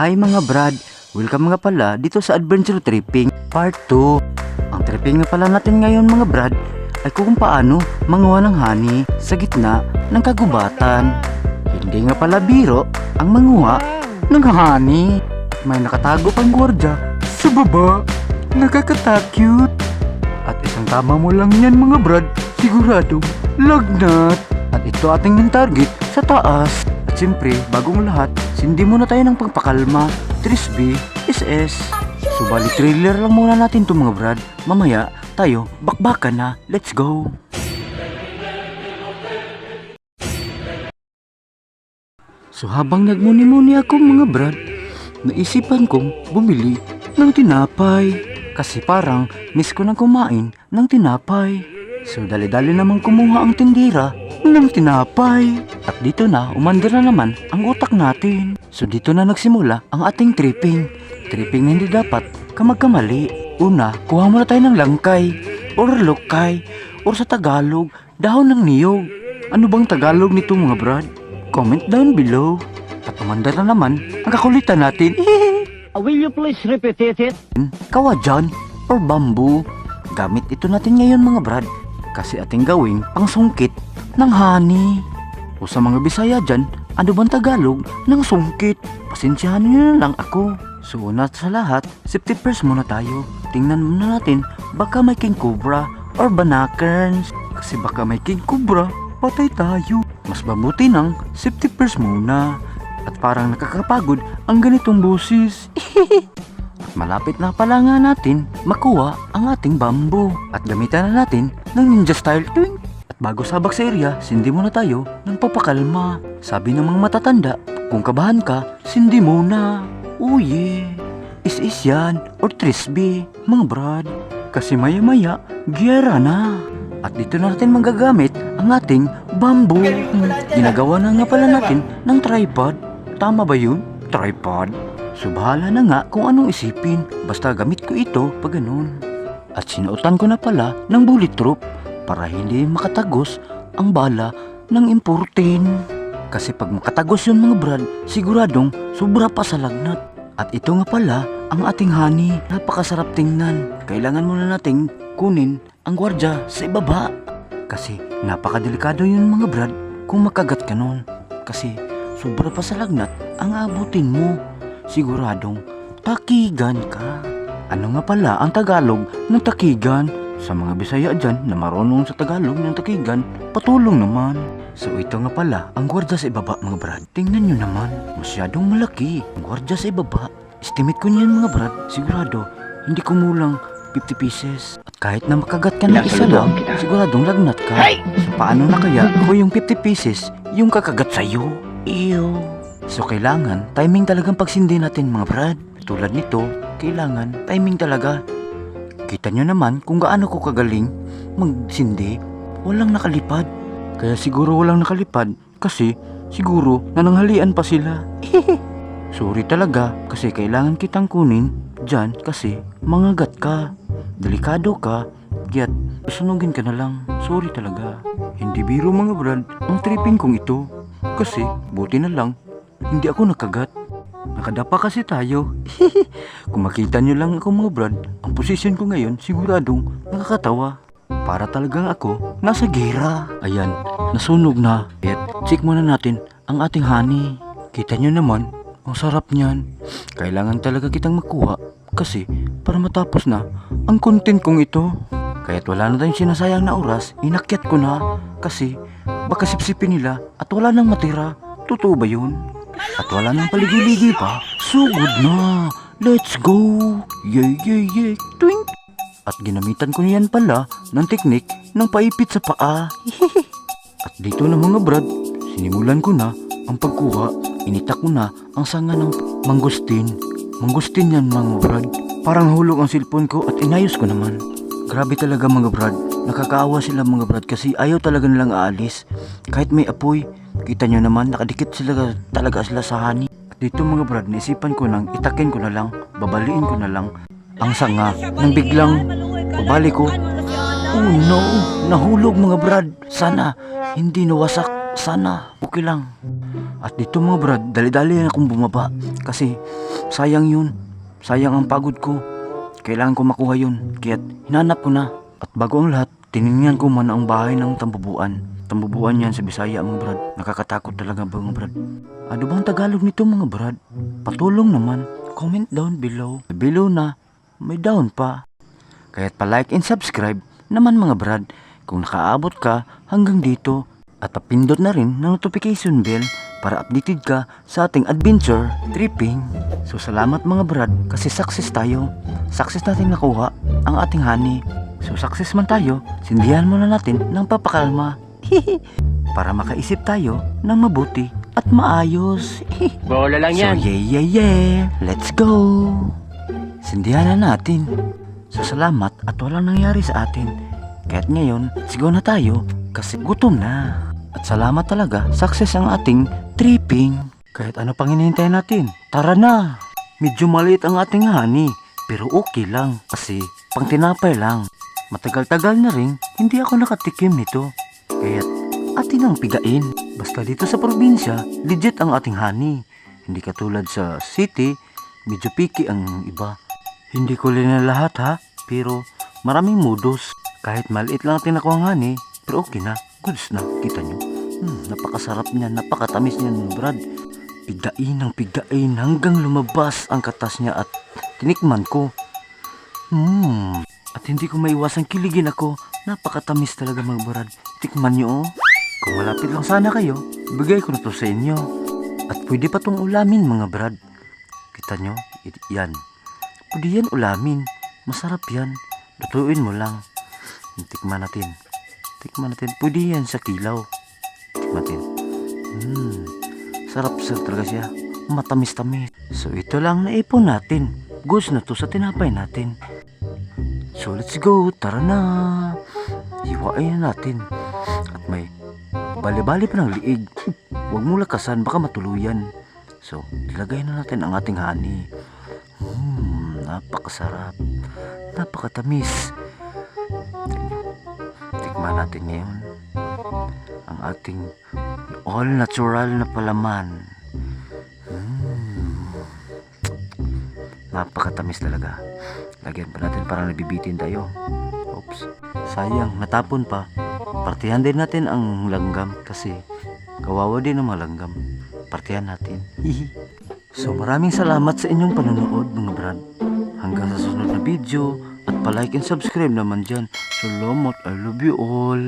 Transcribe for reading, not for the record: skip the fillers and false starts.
Hi mga brad, welcome nga pala dito sa Adventure Tripping Part 2. Ang tripping nga pala natin ngayon mga brad ay kung paano manguha ng honey sa gitna ng kagubatan. Hindi nga pala biro ang manguha ng honey. May nakatago pang gwardya sa baba. Nakakatakyut. At isang tama mo lang yan mga brad, siguradong lagnat. At ito ating yung target sa taas. At siyempre, bagong lahat, sindi muna tayo ng pagpakalma, Trisby, SS. Subali trailer lang muna natin to mga brad. Mamaya, tayo, bakbakan na. Let's go! So habang nagmuni-muni ako mga brad, naisipan kong bumili ng tinapay. Kasi parang miss ko nang kumain ng tinapay. So dali-dali naman kumuha ang tindira ng tinapay. At dito na umandar na naman ang utak natin. So dito na nagsimula ang ating tripping. Tripping na hindi dapat kamagkamali. Una, kuha muna tayo ng langkay or lokay or sa Tagalog, dahon ng niyog. Ano bang Tagalog nito mga brad? Comment down below. At umandar na naman ang kakulitan natin. Will you please repeat it? Kawadyan or bamboo. Gamit ito natin ngayon mga brad, kasi ating gawing pangsungkit ng honey. O sa mga Bisaya dyan, ano bang Tagalog ng sungkit? Pasensyahan nyo na lang ako. So una sa lahat, safety first muna tayo. Tingnan muna natin, baka may king cobra or banakerns. Kasi baka may king cobra, patay tayo. Mas mabuti ng safety first muna. At parang nakakapagod ang ganitong busis. At malapit na pala nga natin makuha ang ating bamboo. At gamitan na natin ng ninja style twing. At bago sabak sa area, sindi muna tayo ng papakalma. Sabi ng mga matatanda, kung kabahan ka, sindi muna. Oh yeah, is yan or Trisby mga brad. Kasi maya maya, giyera na. At dito natin magagamit ang ating bamboo. Ginagawa na nga pala natin ng tripod. Tama ba yun? Tripod? So bahala na nga kung anong isipin. Basta gamit ko ito pag ganun. At sinuotan ko na pala ng bulletproof para hindi makatagos ang bala ng importin. Kasi pag makatagos yun mga brad, siguradong sobra pa sa lagnat. At ito nga pala ang ating honey. Napakasarap tingnan. Kailangan muna nating kunin ang gwardya sa ibaba. Kasi napakadelikado yun mga brad kung makagat ka nun. Kasi sobra pa sa lagnat ang abutin mo. Siguradong takigan ka. Ano nga pala ang Tagalog ng takigan? Sa mga Bisaya dyan na marunong sa Tagalog ng takigan, patulong naman. So ito nga pala ang gwardya sa ibaba mga brad. Tingnan nyo naman, masyadong malaki ang gwardya sa ibaba. Estimate ko niyan mga brad, sigurado hindi kumulang 50 pieces. At kahit na makagat ka ng isa lang, siguradong lagnat ka. So paano na kaya kung yung 50 pieces yung kakagat sa'yo? Ew. So kailangan timing talagang pagsindi natin mga brad. Tulad nito, kailangan timing talaga. Kita nyo naman kung gaano ko kagaling magsindi. Walang nakalipad. Kaya siguro walang nakalipad kasi siguro nananghalian pa sila. Sorry talaga kasi kailangan kitang kunin dyan kasi mangagat ka. Delikado ka. Kaya't sunugin ka na lang. Sorry talaga. Hindi biro mga brad ang tripping kong ito. Kasi buti na lang hindi ako nakagat. Nakadapa kasi tayo. Kung makita nyo lang ako mga brad, ang posisyon ko ngayon siguradong nakakatawa. Para talagang ako nasa gera. Ayan, nasunog na. At check muna natin ang ating honey. Kita nyo naman, ang sarap niyan. Kailangan talaga kitang makuha kasi para matapos na ang content kong ito. Kaya't wala na tayong sinasayang na oras, inakyat ko na. Kasi baka sipsipin nila at wala nang matira. Totoo ba yun? At wala nang paligiligi pa. Sugod na. Let's go. Yay, yay, yay. Twink. At ginamitan ko niyan pala ng teknik ng paipit sa paa. At dito na mga brad, sinimulan ko na ang pagkuha. Initak ko na ang sanga ng mangustin. Mangustin yan mga brad. Parang nahulog ang cellphone ko at inayos ko naman. Grabe talaga mga brad. Nakakaawa sila mga brad kasi ayaw talaga nilang aalis. Kahit may apoy, kita nyo naman nakadikit sila talaga sila sa honey. At dito mga brad, naisipan ko nang itakin ko na lang, babaliin ko na lang ang sanga nang biglang pagbalik ko. Oh no, nahulog mga brad. Sana hindi nawasak. Sana okay lang. At dito mga brad, dali-dali na akong bumaba kasi Sayang yun. Sayang ang pagod ko. Kailangan ko makuha yun. Kaya't hinanap ko na. At bago ang lahat, tiningnan ko man ang bahay ng tambubuan. Tambubuan yan sa Bisaya mga brad. Nakakatakot talaga ba mga brad? Ano bang Tagalog nito mga brad? Patulong naman. Comment down below. Below na. May down pa. Kaya't pa-like and subscribe naman mga brad. Kung nakaabot ka hanggang dito. At papindot na rin ng notification bell para updated ka sa ating adventure tripping. So salamat mga brad kasi success tayo. Success natin nakuha ang ating honey. So success man tayo, sindihan muna natin ng papakalma. Para makaisip tayo ng mabuti at maayos. Bola lang So yan. yeah. Let's go. Sindihan na natin. So salamat at walang nangyari sa atin. Kaya't ngayon, sigaw na tayo kasi gutom na. At salamat talaga, success ang ating tripping. Kahit ano pang hinihintay natin, tara na. Medyo maliit ang ating honey, pero okay lang kasi pang tinapay lang. Matagal-tagal na rin, hindi ako nakatikim nito. Kaya't atin ang pigain. Basta dito sa probinsya, legit ang ating honey. Hindi katulad sa city, medyo picky ang iba. Hindi ko rin lahat ha, pero maraming modus. Kahit maliit lang tinakuha ang honey, pero okay na, goods na, kita nyo. Napakasarap niya, napakatamis niya brad. Pigain ng pigain hanggang lumabas ang katas niya at tinikman ko. At hindi ko maiwasang kiligin ako. Napakatamis talaga mga brad. Tikman nyo oh. Kung malapit lang sana kayo, ibigay ko na to sa inyo. At pwede pa tong ulamin mga brad. Kita nyo? Yan. Pwede yan ulamin. Masarap yan. Lutuin mo lang. Tikman natin. Tikman natin. Pwede yan sa kilaw. Tikman natin. Sarap talaga siya. Matamis-tamis. So ito lang naipon natin. Goods na to sa tinapay natin. So let's go. Tara na. Hiwain na natin. At may bali-bali pa ng liig. Huwag mo lakasan. Baka matuluyan. So ilagay na natin ang ating honey. Napakasarap. Napakatamis. Tikman natin ngayon ang ating all natural na palaman. Napakatamis talaga. Lagyan pa natin parang nabibitin tayo. Oops. Sayang, natapon pa. Partihan din natin ang langgam kasi kawawa din ang mga langgam. Partihan natin. So maraming salamat sa inyong panonood mga brad. Hanggang sa susunod na video at pa-like and subscribe naman dyan. Salamat, I love you all.